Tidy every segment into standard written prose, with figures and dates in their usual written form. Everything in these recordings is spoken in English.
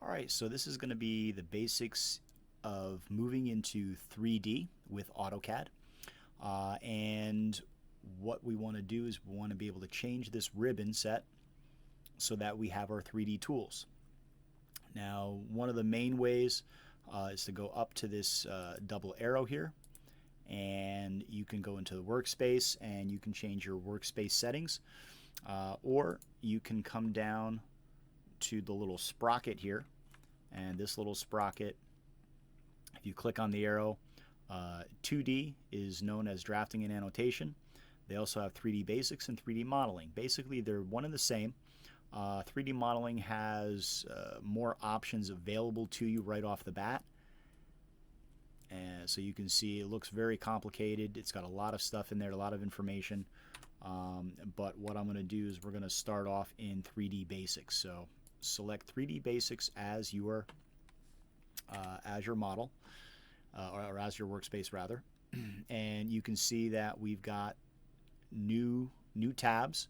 All right, so this is going to be the basics of moving into 3D with AutoCAD. And what we want to do is we want to be able to change this ribbon set so that we have our 3D tools. Now, one of the main ways is to go up to this double arrow here, and you can go into the workspace and you can change your workspace settings, or you can come down to the little sprocket here, and this little sprocket, if you click on the arrow, 2D is known as drafting and annotation. They also have 3D basics and 3D modeling. Basically, they're one and the same. 3D modeling has more options available to you right off the bat. And so you can see it looks very complicated. It's got a lot of stuff in there, a lot of information. But what I'm going to do is we're going to start off in 3D basics. So select 3D basics as your model, or as your workspace rather. And you can see that we've got new tabs.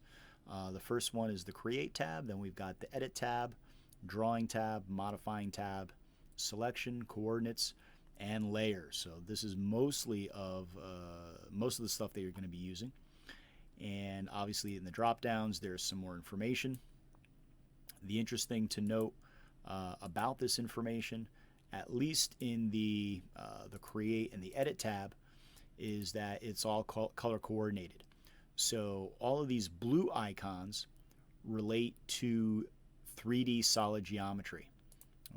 The first one is the Create tab, then we've got the Edit tab, Drawing tab, Modifying tab, Selection, Coordinates, and Layers. So this is mostly of most of the stuff that you're going to be using. And obviously in the drop downs there's some more information. The interesting to note about this information, at least in the Create and the Edit tab, is that it's all color coordinated. So all of these blue icons relate to 3D solid geometry,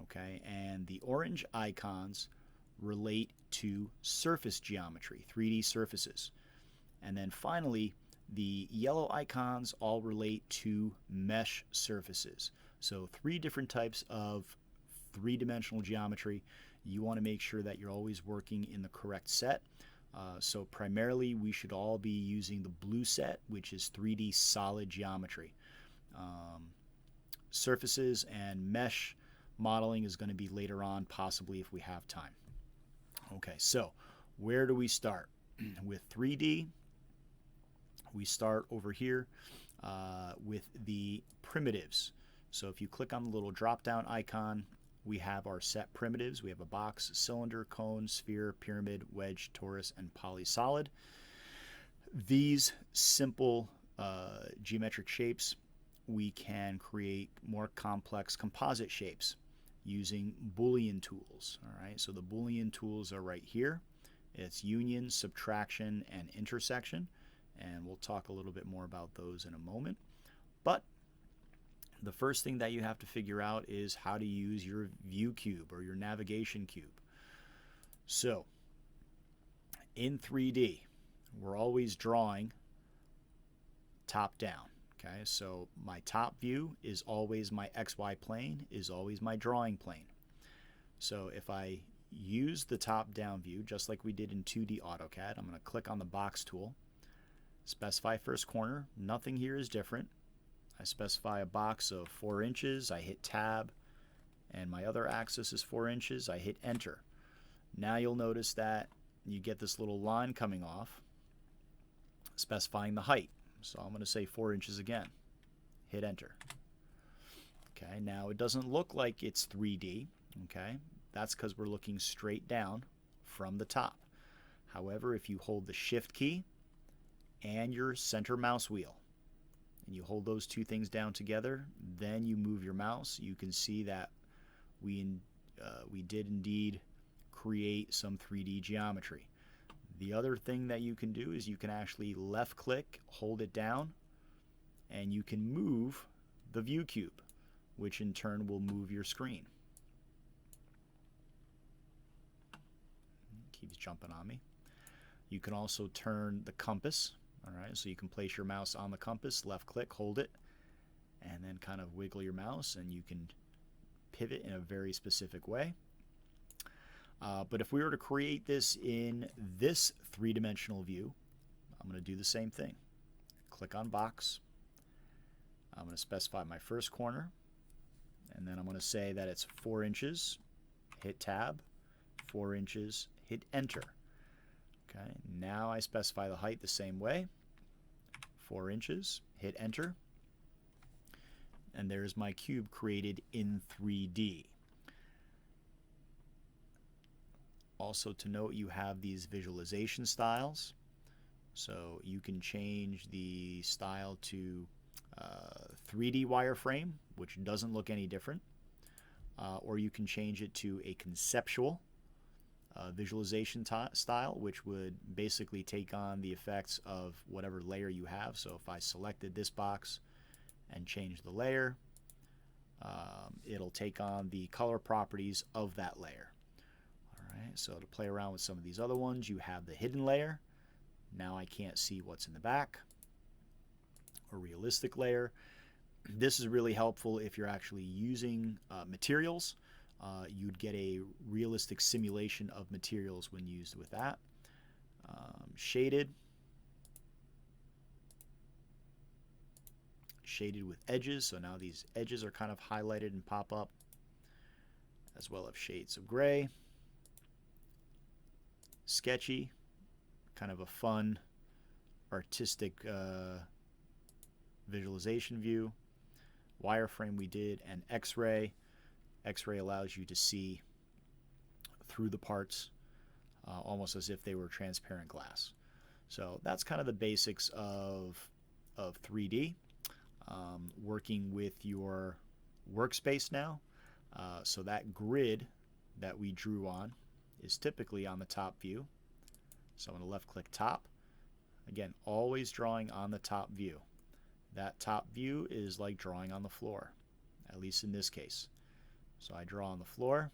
okay? And the orange icons relate to surface geometry, 3D surfaces. And then finally, the yellow icons all relate to mesh surfaces. So 3 different types of 3-dimensional geometry. You want to make sure that you're always working in the correct set. So primarily we should all be using the blue set, which is 3D solid geometry. Surfaces and mesh modeling is going to be later on, possibly if we have time. Okay, so where do we start? With 3D, we start over here with the primitives. So if you click on the little drop down icon, we have our set primitives. We have a box, cylinder, cone, sphere, pyramid, wedge, torus, and polysolid. These simple geometric shapes, we can create more complex composite shapes using Boolean tools. All right, so the Boolean tools are right here. It's union, subtraction, and intersection, and we'll talk a little bit more about those in a moment. But the first thing that you have to figure out is how to use your view cube or your navigation cube. So in 3D, we're always drawing top down. Okay, so my top view is always my XY plane, is always my drawing plane. So if I use the top down view, just like we did in 2D AutoCAD, I'm going to click on the box tool, specify first corner. Nothing here is different. I specify a box of 4 inches, I hit tab, and my other axis is 4 inches, I hit enter. Now you'll notice that you get this little line coming off specifying the height. So I'm going to say 4 inches again. Hit enter. Okay, now it doesn't look like it's 3D. Okay, that's because we're looking straight down from the top. However, if you hold the shift key and your center mouse wheel, and you hold those two things down together, then you move your mouse, you can see that we did indeed create some 3D geometry. The other thing that you can do is you can actually left click, hold it down, and you can move the view cube, which in turn will move your screen. It keeps jumping on me. You can also turn the compass. All right, so you can place your mouse on the compass, left click, hold it, and then kind of wiggle your mouse, and you can pivot in a very specific way. But if we were to create this in this 3-dimensional view, I'm going to do the same thing. Click on box. I'm going to specify my first corner, and then I'm going to say that it's 4 inches. Hit tab, 4 inches, hit enter. Okay, now I specify the height the same way, 4 inches, hit enter, and there's my cube created in 3D. Also to note, you have these visualization styles. So you can change the style to 3D wireframe, which doesn't look any different. Or you can change it to a conceptual visualization style, which would basically take on the effects of whatever layer you have. So if I selected this box and change the layer, it'll take on the color properties of that layer. All right, so to play around with some of these other ones, you have the hidden layer. Now I can't see what's in the back. A realistic layer. This is really helpful if you're actually using materials. You'd get a realistic simulation of materials when used with that. Shaded. Shaded with edges, so now these edges are kind of highlighted and pop up, as well as shades of gray. Sketchy, kind of a fun, artistic visualization view. Wireframe we did, and X-ray. X-ray allows you to see through the parts almost as if they were transparent glass. So that's kind of the basics of 3D. Working with your workspace now. So that grid that we drew on is typically on the top view. So I'm going to left click top. Again, always drawing on the top view. That top view is like drawing on the floor, at least in this case. So I draw on the floor,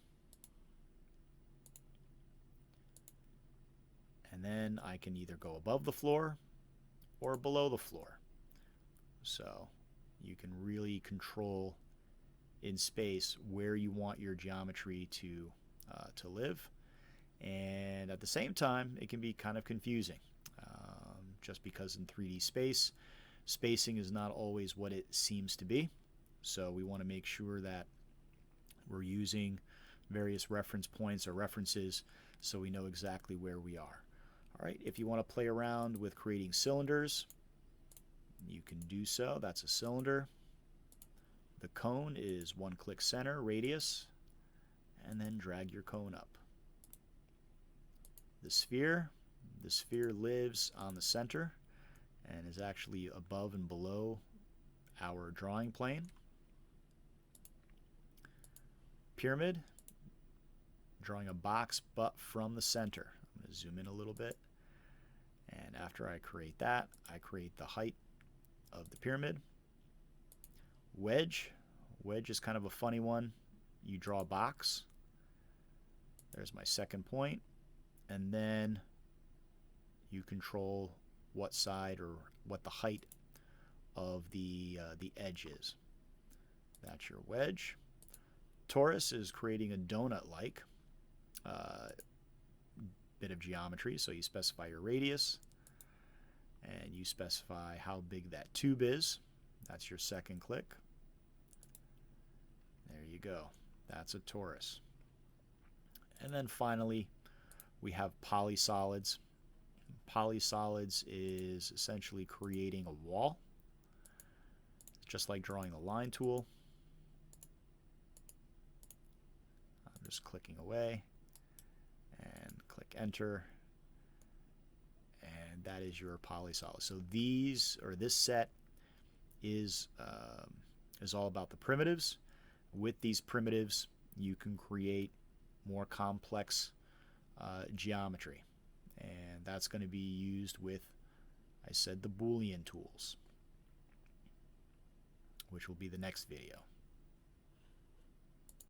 and then I can either go above the floor or below the floor. So you can really control in space where you want your geometry to live, and at the same time it can be kind of confusing just because in 3D space, spacing is not always what it seems to be. So we want to make sure that we're using various reference points or references so we know exactly where we are. All right, if you want to play around with creating cylinders, you can do so. That's a cylinder. The cone is one click center, radius, and then drag your cone up. The sphere lives on the center and is actually above and below our drawing plane. Pyramid, drawing a box but from the center. I'm going to zoom in a little bit, and after I create that, I create the height of the pyramid. Wedge is kind of a funny one. You draw a box. There's my second point, and then you control what side or what the height of the edge is. That's your wedge. Torus is creating a donut-like bit of geometry, so you specify your radius and you specify how big that tube is. That's your second click. There you go. That's a torus. And then finally, we have polysolids. Polysolids is essentially creating a wall, just like drawing the line tool. I'm just clicking away and click enter, and that is your polysolid. So these, or this set, is all about the primitives. With these primitives, you can create more complex geometry, and that's going to be used with, I said, the Boolean tools, which will be the next video.